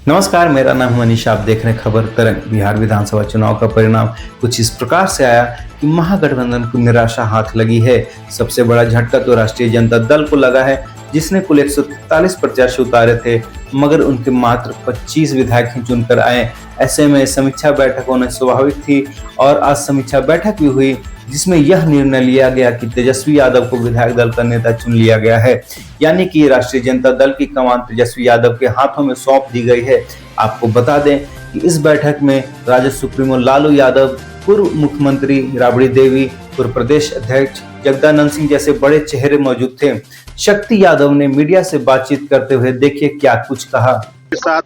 नमस्कार, मेरा नाम है मनीष। आप देख रहे हैं खबर तरंग। बिहार विधानसभा चुनाव का परिणाम कुछ इस प्रकार से आया कि महागठबंधन को निराशा हाथ लगी है। सबसे बड़ा झटका तो राष्ट्रीय जनता दल को लगा है, जिसने कुल 143 प्रत्याशी उतारे थे, मगर उनके मात्र 25 विधायक ही चुनकर आए। ऐसे में समीक्षा बैठक होना स्वाभाविक थी और आज समीक्षा बैठक भी हुई, जिसमें यह निर्णय लिया गया कि तेजस्वी यादव को विधायक दल का नेता चुन लिया गया है। यानी कि राष्ट्रीय जनता दल की कमान तेजस्वी यादव के हाथों में सौंप दी गई है। आपको बता दें कि इस बैठक में राजद सुप्रीमो लालू यादव, पूर्व मुख्यमंत्री राबड़ी देवी, पूर्व प्रदेश अध्यक्ष जगदानंद सिंह जैसे बड़े चेहरे मौजूद थे। शक्ति यादव ने मीडिया से बातचीत करते हुए देखिए क्या कुछ कहा। साथ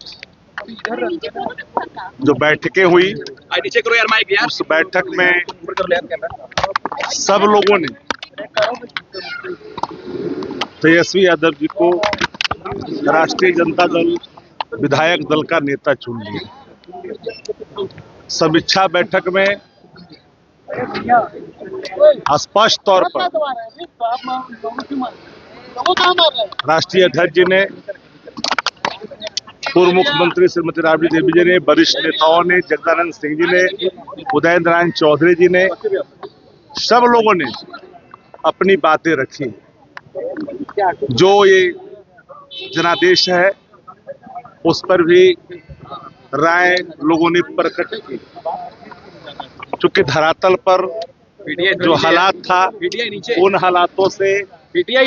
जो बैठकें हुई उस बैठक में सब लोगों ने तेजस्वी यादव जी को राष्ट्रीय जनता दल विधायक दल का नेता चुन लिया। समीक्षा बैठक में स्पष्ट तौर पर राष्ट्रीय अध्यक्ष जी ने, पूर्व मुख्यमंत्री श्रीमती राबड़ी देवी जी ने, वरिष्ठ नेताओं ने, जगदानंद सिंह जी ने, उदय नारायण चौधरी जी ने, सब लोगों ने अपनी बातें रखी। जो ये जनादेश है उस पर भी राय लोगों ने प्रकट की। चूंकि धरातल पर जो हालात था, उन हालातों से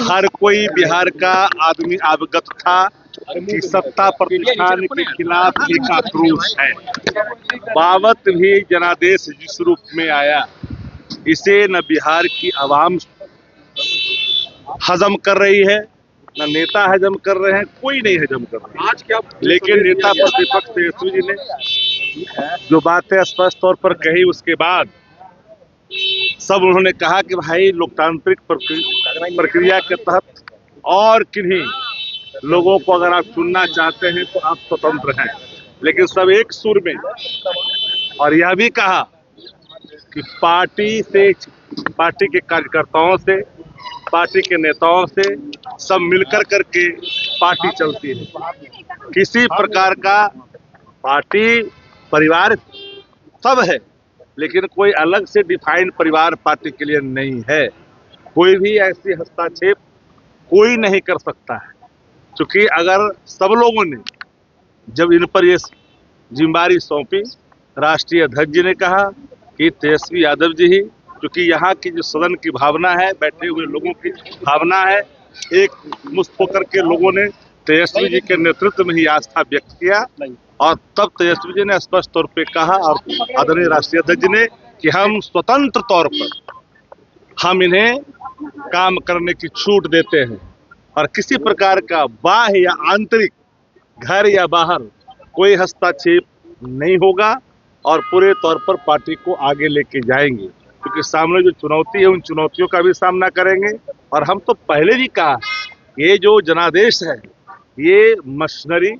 हर कोई बिहार का आदमी अवगत था कि सत्ता प्रतिष्ठान के खिलाफ एक आक्रोश है। बावत भी जनादेश जिस रूप में आया, इसे न बिहार की आवाम हजम कर रही है, न नेता हजम कर रहे हैं, कोई नहीं हजम कर रहा है। आज क्या लेकिन नेता प्रतिपक्ष तेजस्वी जी ने जो बातें स्पष्ट तौर पर कही, उसके बाद सब उन्होंने कहा कि भाई लोकतांत्रिक प्रक्रिया के तहत और किन्हीं लोगों को अगर आप चुनना चाहते हैं तो आप स्वतंत्र हैं। लेकिन सब एक सुर में और यह भी कहा कि पार्टी के कार्यकर्ताओं से, पार्टी के नेताओं से सब मिलकर करके पार्टी चलती है। किसी प्रकार का पार्टी परिवार सब है, लेकिन कोई अलग से डिफाइंड परिवार पार्टी के लिए नहीं है। कोई भी ऐसी हस्तक्षेप कोई नहीं कर सकता है। क्योंकि अगर सब लोगों ने जब इन पर ये जिम्मेदारी सौंपी, राष्ट्रीय अध्यक्ष जी ने कहा कि तेजस्वी यादव जी ही, क्योंकि यहाँ की जो सदन की भावना है, बैठे हुए लोगों की भावना है, एक मुश्त होकर के लोगों ने तेजस्वी जी के नेतृत्व में ही आस्था व्यक्त किया। और तब तेजस्वी जी ने स्पष्ट तौर पे कहा, और आदरणीय राष्ट्रीय अध्यक्ष जी ने, कि हम स्वतंत्र तौर पर हम इन्हें काम करने की छूट देते हैं और किसी प्रकार का बाह्य या आंतरिक, घर या बाहर कोई हस्तक्षेप नहीं होगा और पूरे तौर पर पार्टी को आगे लेके जाएंगे। क्योंकि सामने जो चुनौती है, उन चुनौतियों का भी सामना करेंगे। और हम तो पहले भी कहा, ये जो जनादेश है, ये मशीनरी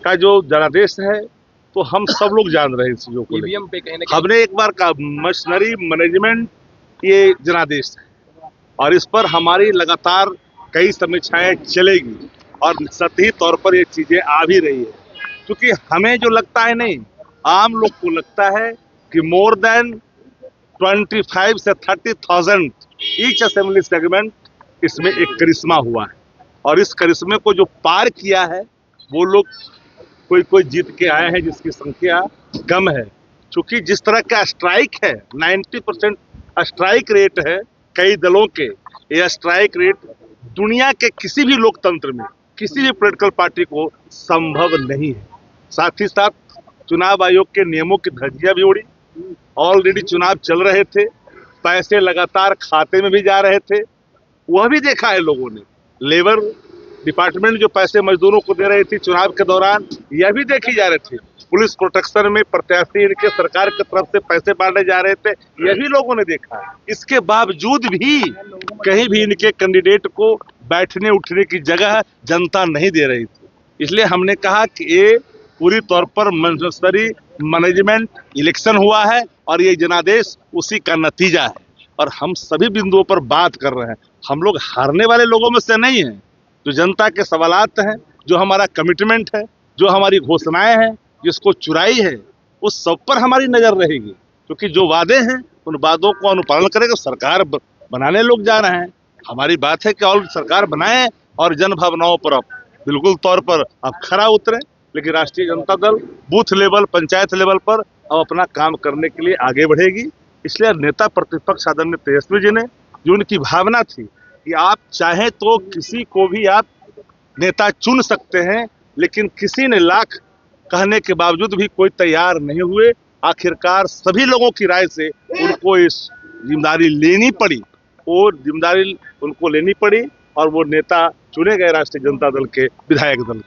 का जो जनादेश है, तो हम सब लोग जान रहे हैं इस चीजों को। हमने एक बार कहा, मशीनरी मैनेजमेंट ये जनादेश है और इस पर हमारी लगातार कई समीक्षाएं चलेगी और सतही तौर पर ये चीजें आ भी रही है। क्योंकि हमें जो लगता है, नहीं, आम लोग को लगता है कि मोर देन 25 से 30,000 ईच असेंबली सेगमेंट, इसमें एक करिश्मा हुआ है। और इस करिश्मे को जो पार किया है, वो लोग कोई जीत के आए हैं जिसकी संख्या कम है। क्योंकि जिस तरह का स्ट्राइक है, 90% स्ट्राइक रेट है कई दलों के, यह स्ट्राइक रेट दुनिया के किसी भी लोकतंत्र में, किसी भी पॉलिटिकल पार्टी को संभव नहीं है। साथ ही साथ चुनाव आयोग के नियमों की धज्जियां भी उड़ी। ऑलरेडी चुनाव चल रहे थे, पैसे लगातार खाते में भी जा रहे थे, वह भी देखा है लोगों ने। लेबर डिपार्टमेंट जो पैसे मजदूरों को दे रही थी चुनाव के दौरान, यह भी देखी जा रही थी। पुलिस प्रोटेक्शन में प्रत्याशी इनके सरकार की तरफ से पैसे बांटे जा रहे थे, यह भी लोगों ने देखा है। इसके बावजूद भी कहीं भी इनके कैंडिडेट को बैठने उठने की जगह जनता नहीं दे रही थी। इसलिए हमने कहा कि ये पूरी तौर पर मशीनरी मैनेजमेंट इलेक्शन हुआ है और ये जनादेश उसी का नतीजा है। और हम सभी बिंदुओं पर बात कर रहे हैं। हम लोग हारने वाले लोगों में से नहीं हैं। जो जनता के सवालात हैं, जो हमारा कमिटमेंट है, जो हमारी घोषणाएं हैं, जिसको चुराई है, उस सब पर हमारी नजर रहेगी, क्योंकि जो वादे हैं उन वादों को अनुपालन करेगा। सरकार बनाने लोग जा रहे हैं, हमारी बात है कि और सरकार बनाएं और जन भावनाओं पर अब बिल्कुल तौर पर अब खरा उतरे। लेकिन राष्ट्रीय Janata Dal booth level, panchayat level पर अब अपना काम करने के लिए आगे बढ़ेगी। इसलिए नेता प्रतिपक्ष आदरणीय तेजस्वी जी ने, जो उनकी भावना थी कि आप चाहें तो किसी को भी आप नेता चुन सकते हैं, लेकिन किसी ने लाख कहने के बावजूद भी कोई तैयार नहीं हुए। आखिरकार सभी लोगों की राय से उनको इस जिम्मेदारी लेनी पड़ी, और जिम्मेदारी उनको लेनी पड़ी, और वो नेता चुने गए राष्ट्रीय जनता दल के विधायक दल।